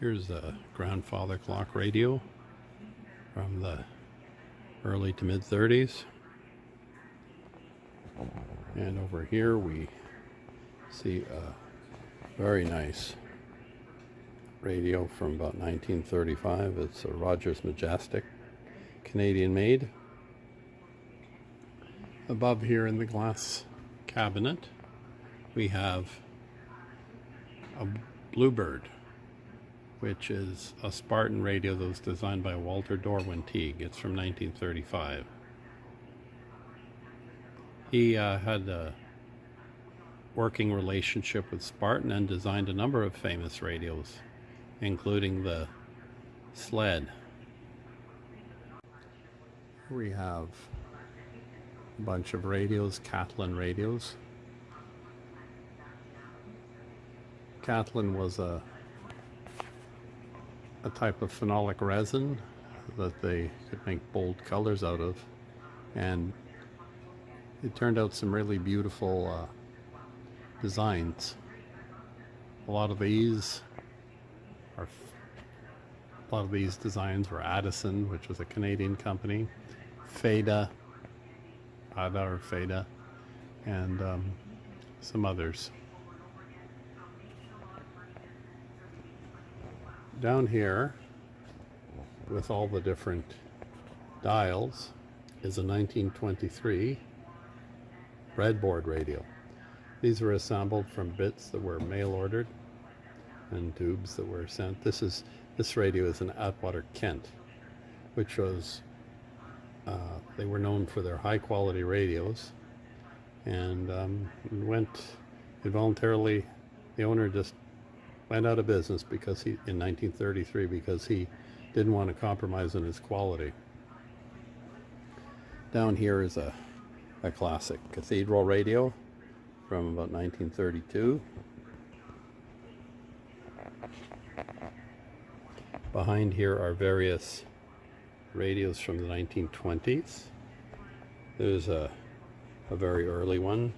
Here's a grandfather clock radio from the early to mid 30s. And over here we see a very nice radio from about 1935. It's a Rogers Majestic, Canadian made. Above here in the glass cabinet we have a Bluebird, which is a Spartan radio that was designed by Walter Dorwin Teague. It's from 1935. He had a working relationship with Spartan and designed a number of famous radios, including the Sled. Here we have a bunch of radios, Coquitlam radios. Coquitlam was a type of phenolic resin that they could make bold colors out of, and it turned out some really beautiful designs. A lot of these designs were Addison, which was a Canadian company, Feda, and some others. Down here, with all the different dials, is a 1923 breadboard radio. These were assembled from bits that were mail ordered and tubes that were sent. This radio is an Atwater Kent, which was they were known for their high quality radios, and the owner just went out of business in 1933 because he didn't want to compromise on his quality. Down here is a classic cathedral radio from about 1932. Behind here are various radios from the 1920s. There's a very early one.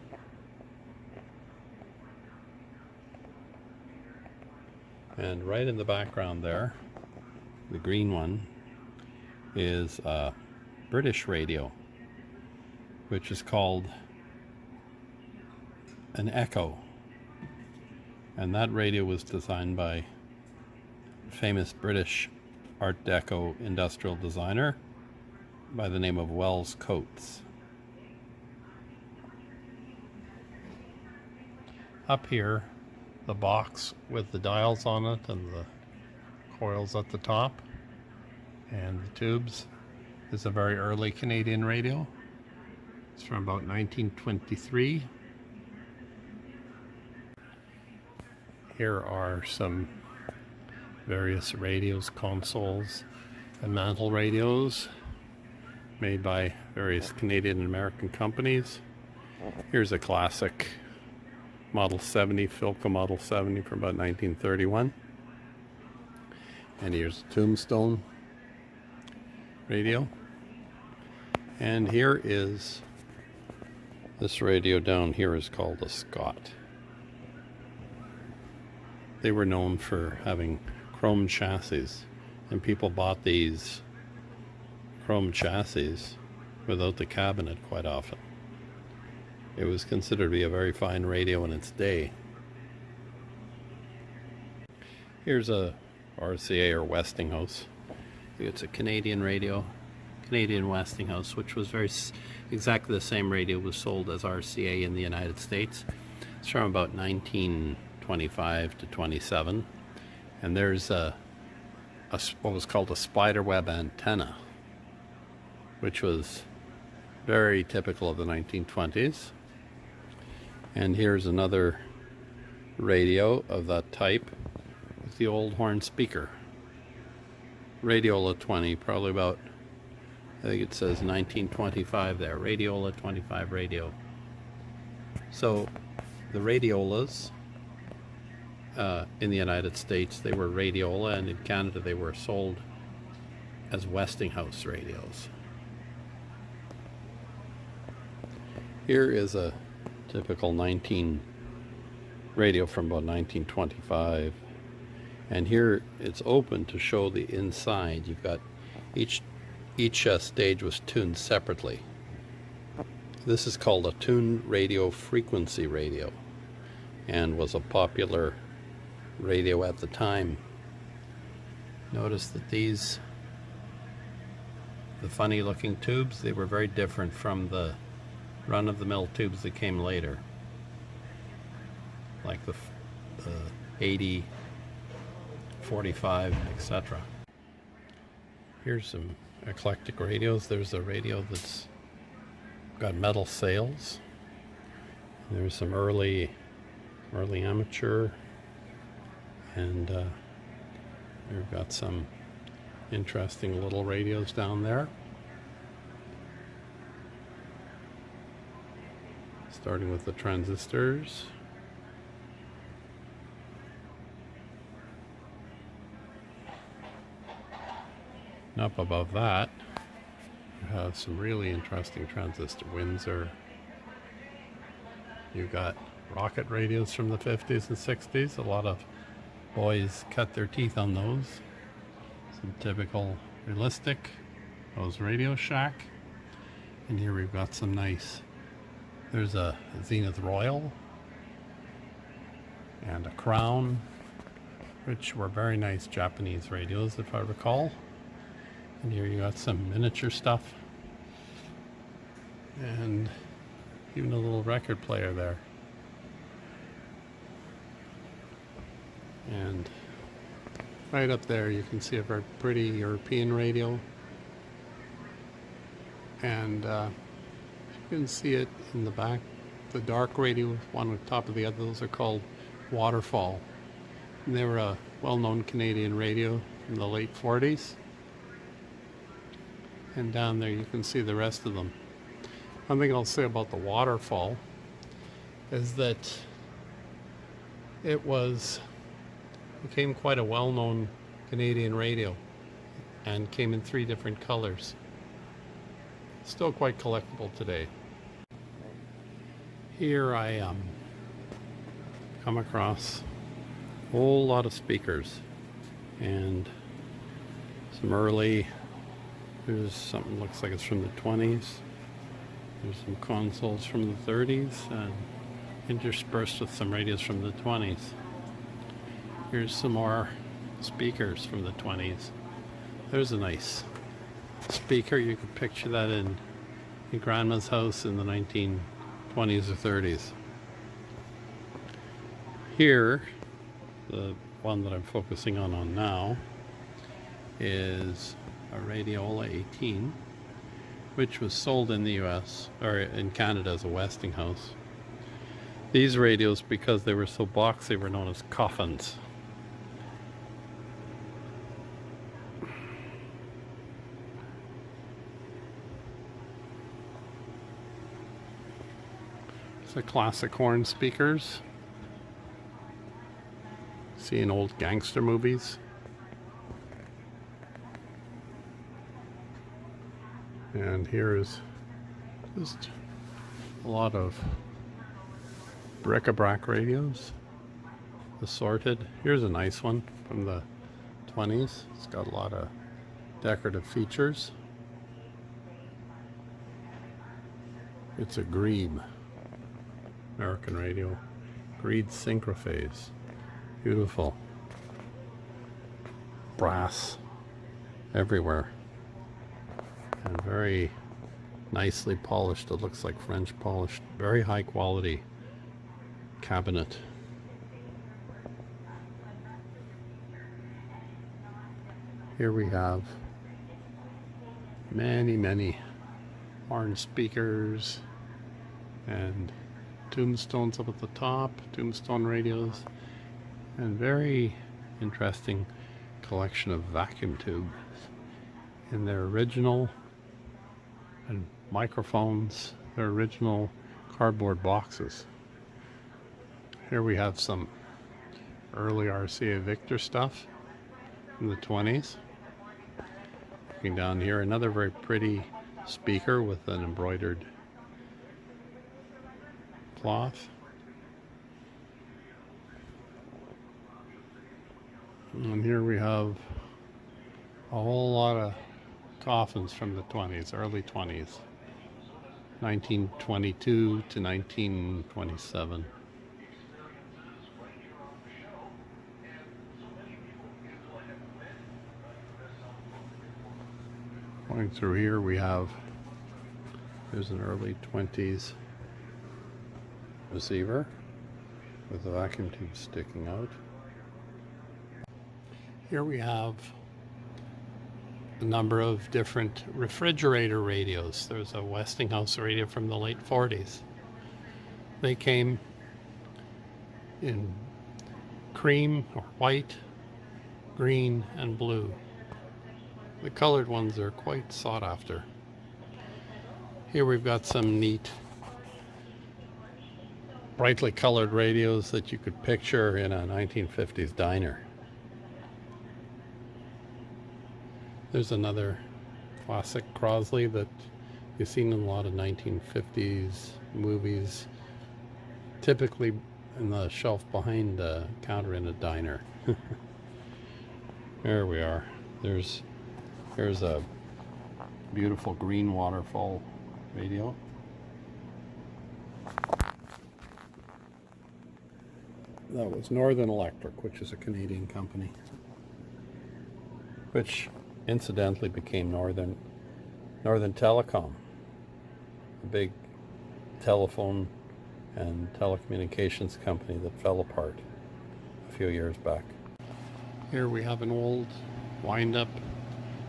And right in the background there, the green one, is a British radio, which is called an Echo. And that radio was designed by famous British Art Deco industrial designer by the name of Wells Coates. Up here, the box with the dials on it and the coils at the top and the tubes is a very early Canadian radio. It's from about 1923. Here are some various radios, consoles, and mantle radios made by various Canadian and American companies. Here's a classic Model 70, Philco Model 70 from about 1931. And here's a Tombstone radio. And here is this radio down here is called a Scott. They were known for having chrome chassis, and people bought these chrome chassis without the cabinet quite often. It was considered to be a very fine radio in its day. Here's a RCA or Westinghouse. It's a Canadian radio, Canadian Westinghouse, which was exactly the same radio was sold as RCA in the United States. It's from about 1925 to 27. And there's what was called a spiderweb antenna, which was very typical of the 1920s. And here's another radio of that type with the old horn speaker. Radiola 20, probably about, I think it says 1925 there, Radiola 25 radio. So the radiolas in the United States, they were Radiola, and in Canada they were sold as Westinghouse radios. Here is a typical radio from about 1925. And here it's open to show the inside. You've got each stage was tuned separately. This is called a tuned radio frequency radio and was a popular radio at the time. Notice that the funny looking tubes, they were very different from the run-of-the-mill tubes that came later, like the 80, 45, etc. Here's some eclectic radios. There's a radio that's got metal sails. There's some early amateur, and we've got some interesting little radios down there. Starting with the transistors. And up above that, you have some really interesting transistor. Windsor. You've got rocket radios from the 50s and 60s. A lot of boys cut their teeth on those. Some typical realistic. Those Radio Shack. And here we've got some nice. There's a Zenith Royal and a Crown, which were very nice Japanese radios, if I recall. And here you got some miniature stuff and even a little record player there. And right up there you can see a very pretty European radio, and you can see it in the back, the dark radio, one on top of the other. Those are called Waterfall, and they were a well-known Canadian radio from the late 40s. And down there you can see the rest of them. One thing I'll say about the Waterfall is that it became quite a well-known Canadian radio and came in 3 different colors. Still quite collectible today. Here I come across a whole lot of speakers and some early. There's something looks like it's from the 20s. There's some consoles from the 30s and interspersed with some radios from the 20s. Here's some more speakers from the 20s. There's a nice speaker. You could picture that in your grandma's house in the 1920s or 30s. Here, the one that I'm focusing on now is a Radiola 18, which was sold in the US or in Canada as a Westinghouse. These radios, because they were so boxy, were known as coffins. It's a classic horn speakers. See in old gangster movies. And here is just a lot of bric-a-brac radios, assorted. Here's a nice one from the 20s. It's got a lot of decorative features. It's a Grebe American radio. Grebe Synchrophase. Beautiful. Brass everywhere. And very nicely polished. It looks like French polished. Very high quality cabinet. Here we have many orange speakers and tombstones up at the top, tombstone radios, and very interesting collection of vacuum tubes in their original, and microphones, their original cardboard boxes. Here we have some early RCA Victor stuff from the 20s. Looking down here, another very pretty speaker with an embroidered cloth. And here we have a whole lot of coffins from the 20s, early 20s, 1922 to 1927. Going through here, there's an early 20s receiver with a vacuum tube sticking out. Here we have a number of different refrigerator radios. There's a Westinghouse radio from the late 40s. They came in cream or white, green, and blue. The colored ones are quite sought after. Here we've got some neat brightly colored radios that you could picture in a 1950s diner. There's another classic Crosley that you've seen in a lot of 1950s movies, typically in the shelf behind the counter in a diner. There we are. Here's a beautiful green waterfall radio. That was Northern Electric, which is a Canadian company, which incidentally became Northern Telecom, a big telephone and telecommunications company that fell apart a few years back. Here we have an old wind-up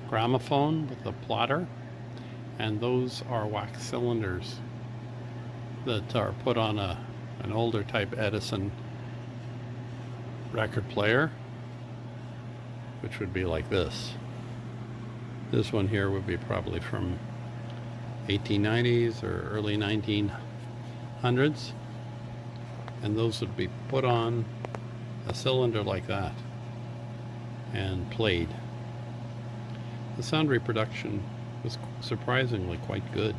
gramophone with a plotter, and those are wax cylinders that are put on an older type Edison record player, which would be like this. This one here would be probably from 1890s or early 1900s, and those would be put on a cylinder like that and played. The sound reproduction was surprisingly quite good.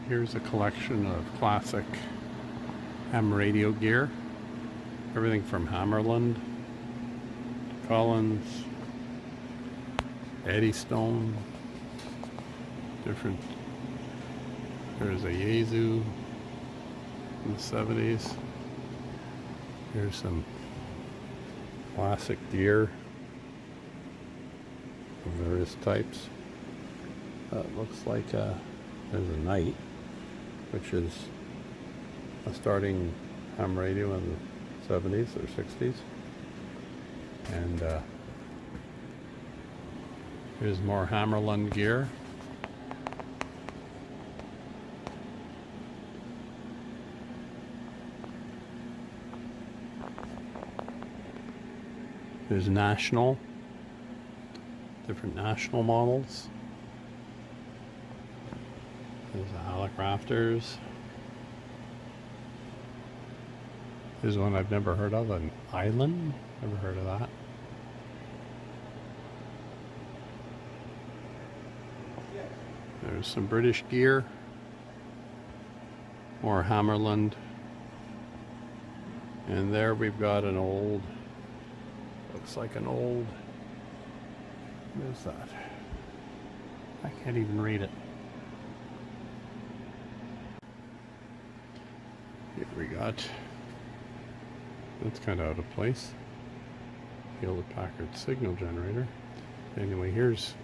Here's a collection of classic ham radio gear. Everything from Hammarlund, Collins, Eddystone, different. There's a Yaesu in the 70s. Here's some classic gear of various types. It looks like there's a Knight, which is a starting ham radio in the 70s or 60s. And here's more Hammarlund gear. There's National, different National models. There's a Halleck Rafters. There's one I've never heard of, an Island. Never heard of that. There's some British gear. More Hammarlund. And there we've got an old, looks like an old, what is that? I can't even read it. Here we got, that's kind of out of place. Hewlett-Packard signal generator. Anyway, here's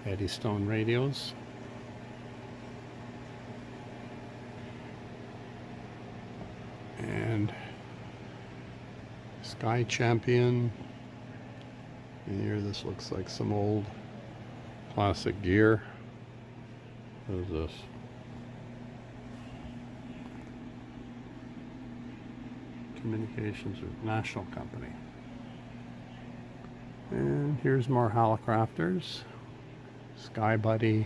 Eddystone radios. And Sky Champion. And here this looks like some old classic gear. What is this? Communications or National Company. And here's more Halleck Rafters. Sky Buddy.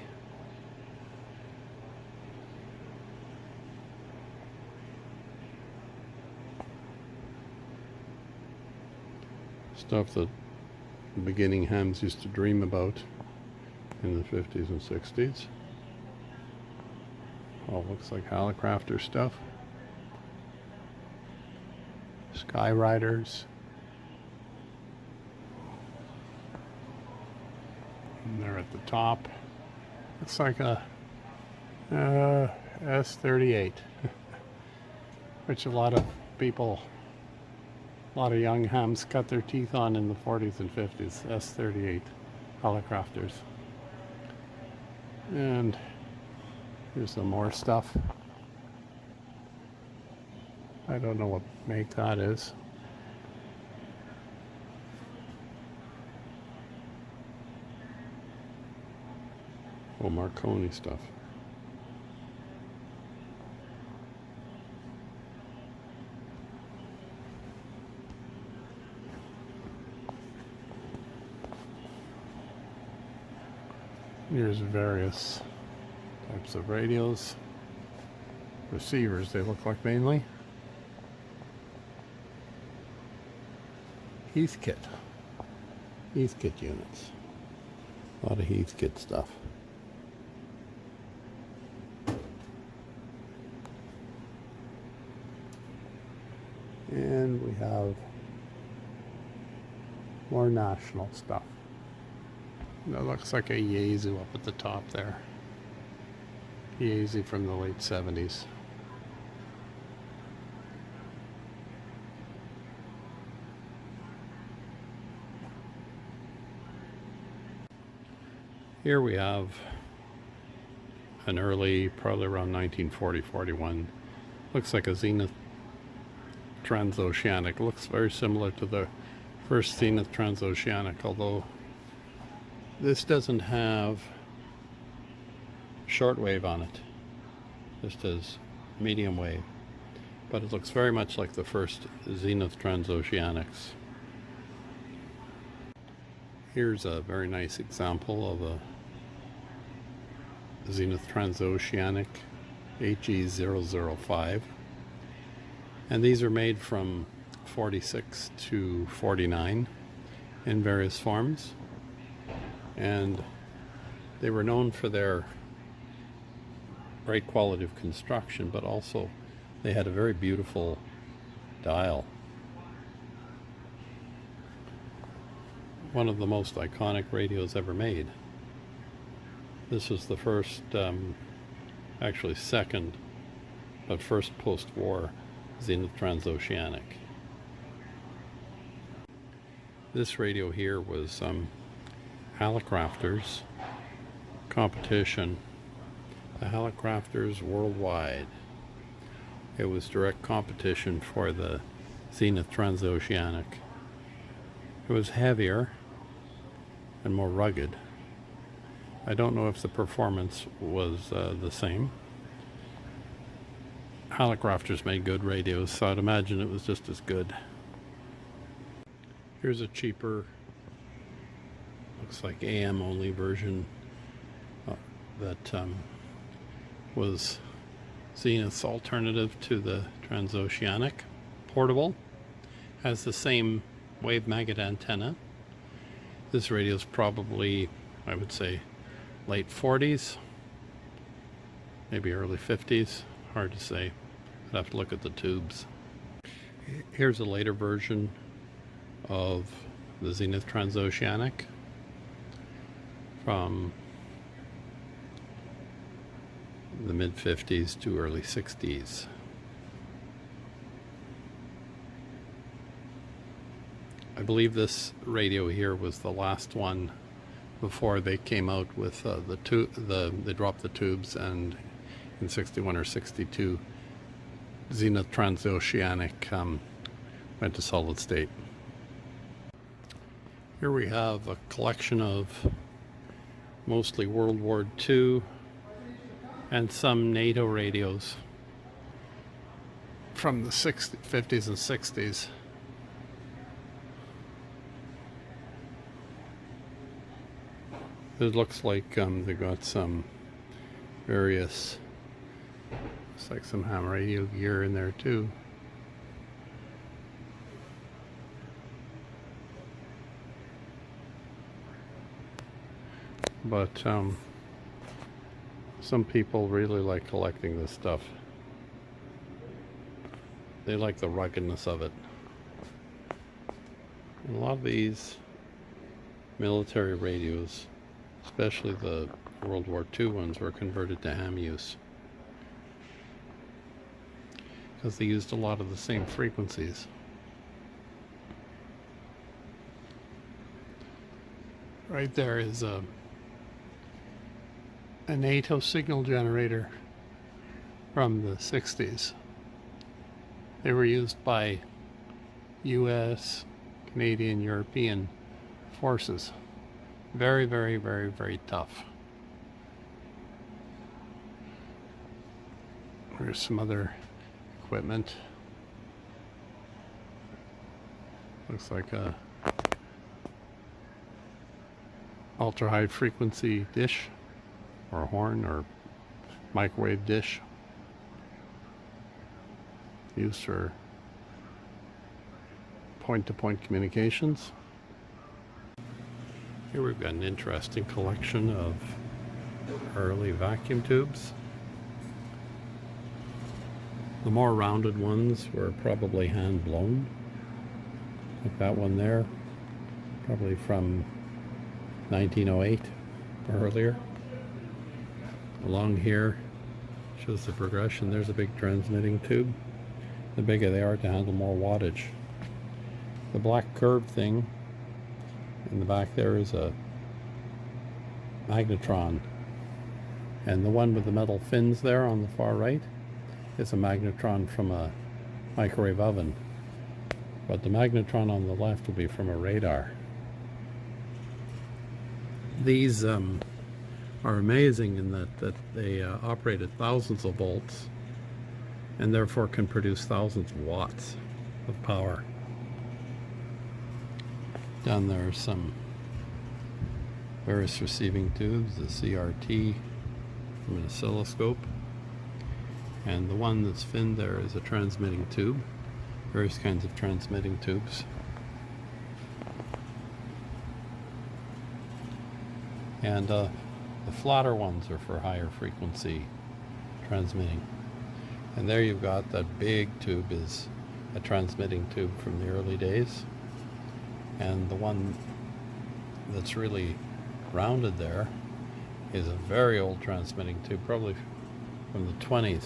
Stuff that the beginning hams used to dream about in the 50s and 60s. All looks like Halleck Rafter stuff. Sky Riders, And they're at the top. It's like a S38, which a lot of people, a lot of young hams cut their teeth on in the 40s and 50s. S38 helicopters. And here's some more stuff. I don't know what make that is. Oh, Marconi stuff. Here's various types of radios. Receivers, they look like mainly. Heathkit units. A lot of Heathkit stuff. And we have more national stuff. That looks like a Yaesu up at the top there. Yaesu from the late 70s. Here we have an early, probably around 1940-41. Looks like a Zenith Trans-Oceanic. Looks very similar to the first Zenith Trans-Oceanic, although this doesn't have shortwave on it. Just as medium wave. But it looks very much like the first Zenith Trans-Oceanics. Here's a very nice example of a Zenith Trans-Oceanic HE005. And these are made from 46 to 49 in various forms. And they were known for their great quality of construction, but also they had a very beautiful dial. One of the most iconic radios ever made. This was the first, actually second, but first post-war Zenith Trans-Oceanic. This radio here was Hallicrafters competition. The Hallicrafters Worldwide. It was direct competition for the Zenith Trans-Oceanic. It was heavier and more rugged. I don't know if the performance was the same. Hallicrafters made good radios, so I'd imagine it was just as good. Here's a cheaper, looks like AM only version that was Zenith's alternative to the Trans-Oceanic. Portable, has the same wave maggot antenna. This radio is probably, I would say, late 40s, maybe early 50s. Hard to say. I'd have to look at the tubes. Here's a later version of the Zenith Trans-Oceanic from the mid-50s to early 60s. I believe this radio here was the last one before they came out with they dropped the tubes, and in 61 or 62 Zenith Trans-Oceanic went to solid state. Here we have a collection of mostly World War II and some NATO radios from the 50s and 60s. It looks like they got some various, looks like some ham radio gear in there too. But some people really like collecting this stuff. They like the ruggedness of it. And a lot of these military radios especially the World War II ones, were converted to ham use because they used a lot of the same frequencies. Right there is a NATO signal generator from the 60s. They were used by US, Canadian, European forces. Very, very, very, very tough. There's some other equipment. Looks like a ultra high frequency dish or horn or microwave dish used for point-to-point communications. Here we've got an interesting collection of early vacuum tubes. The more rounded ones were probably hand blown, like that one there, probably from 1908 or earlier. Along here shows the progression. There's a big transmitting tube. The bigger they are to handle more wattage. The black curved thing in the back there is a magnetron, and the one with the metal fins there on the far right is a magnetron from a microwave oven, but the magnetron on the left will be from a radar. These are amazing in that they operate at thousands of volts and therefore can produce thousands of watts of power. Down there are some various receiving tubes, the CRT from an oscilloscope, and the one that's finned there is a transmitting tube, various kinds of transmitting tubes. And the flatter ones are for higher frequency transmitting. And there you've got that big tube is a transmitting tube from the early days. And the one that's really rounded there is a very old transmitting tube, probably from the 20s.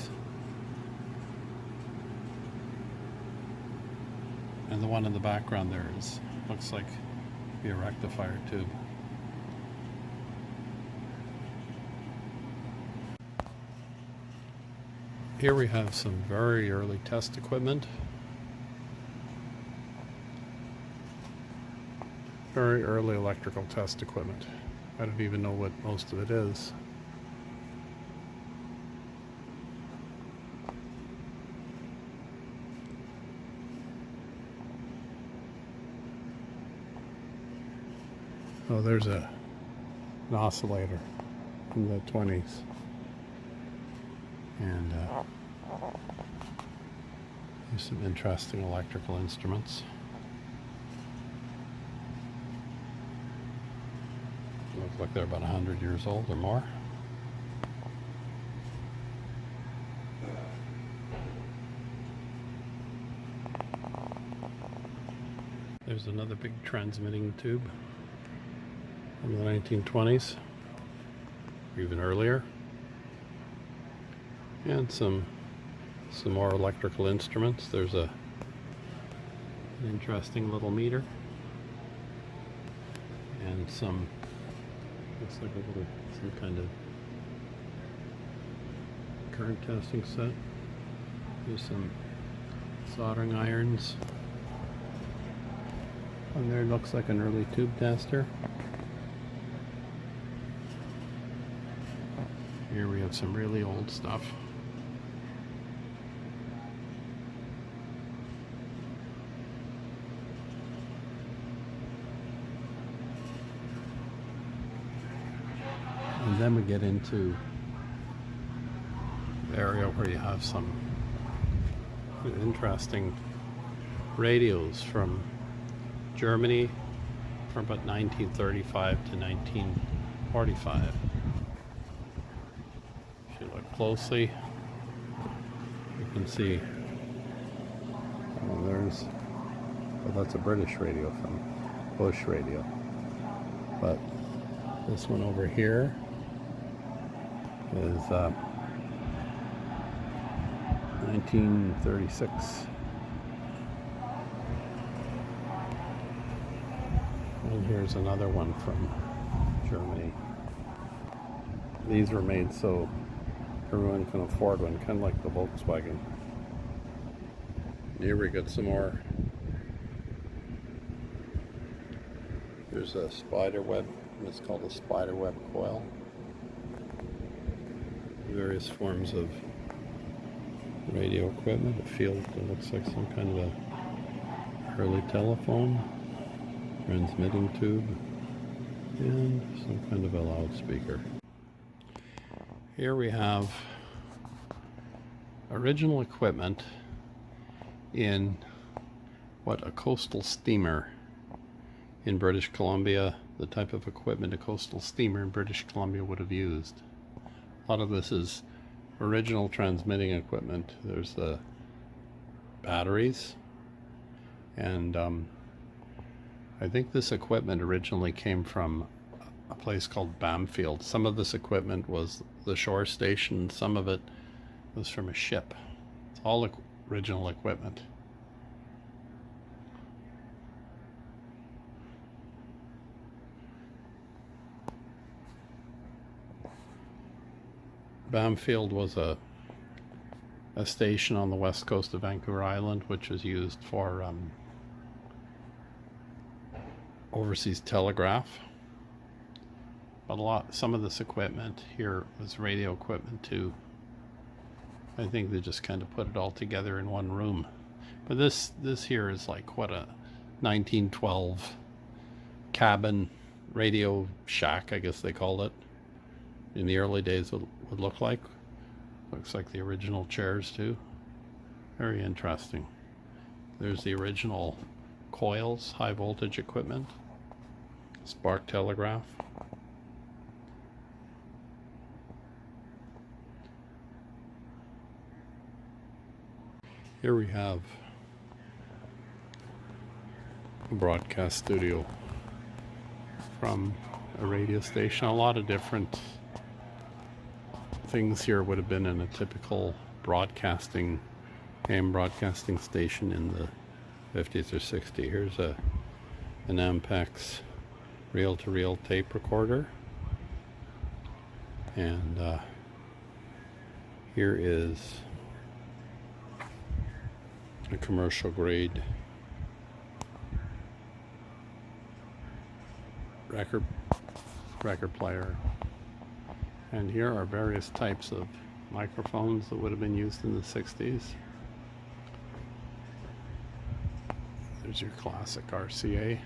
And the one in the background there looks like a rectifier tube. Here we have some very early test equipment. Very early electrical test equipment. I don't even know what most of it is. Oh, there's an oscillator from the 20s. And there's some interesting electrical instruments. Looks like they're about 100 years old or more. There's another big transmitting tube from the 1920s, or even earlier. And some more electrical instruments. There's an interesting little meter, and looks like some kind of current testing set. There's some soldering irons. And there looks like an early tube tester. Here we have some really old stuff. And then we get into the area where you have some interesting radios from Germany from about 1935 to 1945. If you look closely, you can see, well, that's a British radio from Bush Radio. But This one over here is 1936. And here's another one from Germany. These were made so everyone can afford one, kind of like the Volkswagen. Here we got some more. There's a spider web, and it's called a spider web coil. Various forms of radio equipment. A field that looks like some kind of a early telephone, transmitting tube, and some kind of a loudspeaker. Here we have original equipment in what a coastal steamer in British Columbia, the type of equipment a coastal steamer in British Columbia would have used. A lot of this is original transmitting equipment. There's the batteries, and I think this equipment originally came from a place called Bamfield. Some of this equipment was the shore station, some of it was from a ship. It's all original equipment. Bamfield was a station on the west coast of Vancouver Island, which was used for overseas telegraph. But some of this equipment here was radio equipment too. I think they just kind of put it all together in one room. But this here is like what a 1912 cabin radio shack, I guess they called it. In the early days would look like. Looks like the original chairs too. Very interesting. There's the original coils, high voltage equipment. Sparc telegraph. Here we have a broadcast studio from a radio station. A lot of different things here would have been in a typical broadcasting, AM broadcasting station in the 50s or 60s. Here's an Ampex reel-to-reel tape recorder, and here is a commercial grade record player. And here are various types of microphones that would have been used in the 60s. There's your classic RCA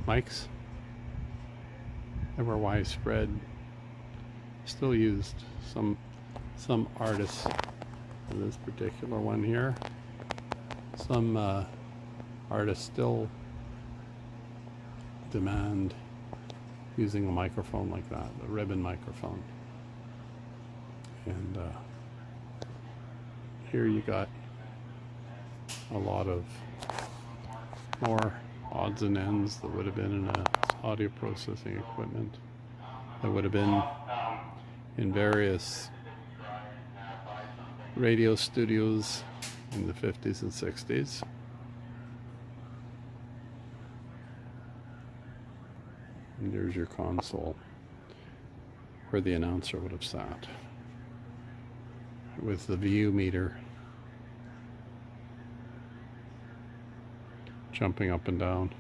mics. They were widespread, still used. Some artists, in this particular one here, some artists still demand using a microphone like that, a ribbon microphone. And here you got a lot of more odds and ends that would have been in a audio processing equipment, that would have been in various radio studios in the 50s and 60s. And there's your console where the announcer would have sat with the VU meter jumping up and down.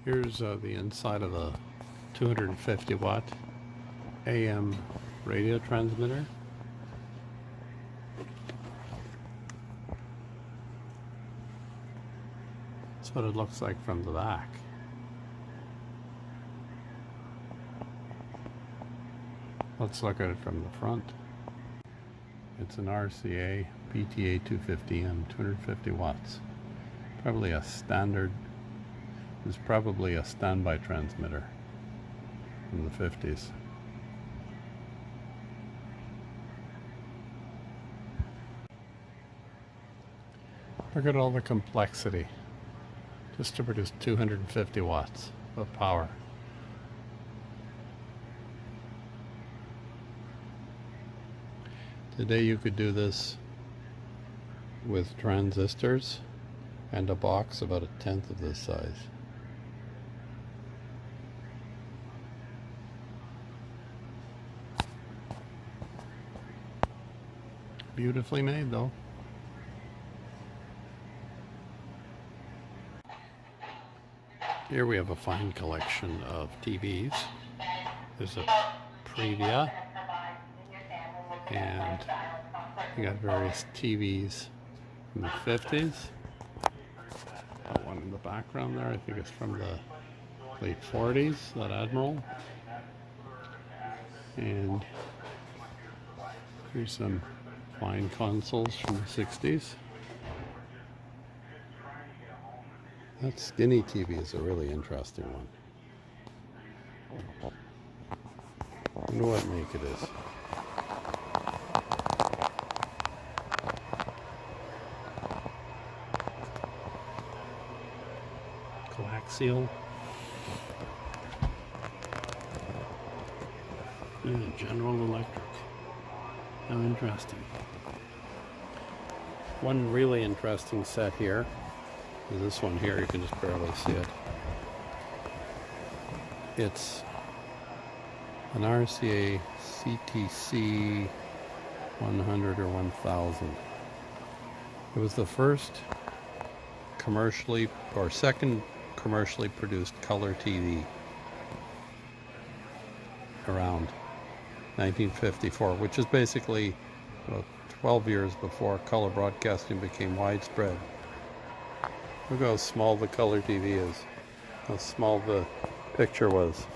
Here's the inside of a 250 watt AM radio transmitter. That's what it looks like from the back. Let's look at it from the front. It's an RCA PTA 250M, 250 watts. Probably a standard, it's probably a standby transmitter from the 50s. Look at all the complexity just to produce 250 watts of power. Today you could do this with transistors and a box about 1/10 of this size. Beautifully made though. Here we have a fine collection of TVs. There's a Previa, and you got various TVs from the 50s. One in the background there, I think it's from the late 40s, that Admiral. And here's some fine consoles from the 60s. That skinny TV is a really interesting one. I wonder what make it is. Coaxial. Yeah, General Electric. How interesting. One really interesting set here is this one here. You can just barely see it. It's an RCA CTC 100 or 1000. It was the first commercially or second commercially produced color TV around 1954, which is basically about 12 years before color broadcasting became widespread. Look how small the color TV is, how small the picture was.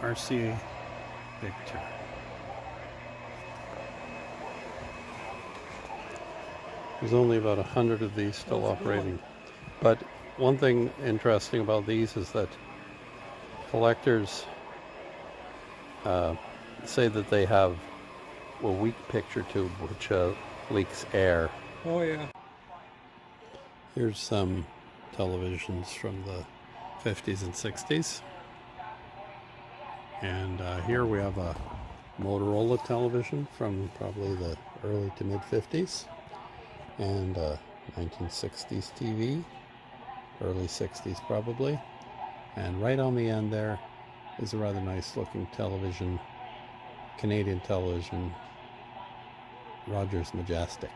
RCA picture. There's only about 100 of these still operating. But one thing interesting about these is that collectors say that they have a weak picture tube which leaks air. Oh yeah. Here's some televisions from the 50s and 60s. And here we have a Motorola television from probably the early to mid 50s. And 1960s TV, early 60s probably. And right on the end there is a rather nice looking television, Canadian television, Rogers Majestic.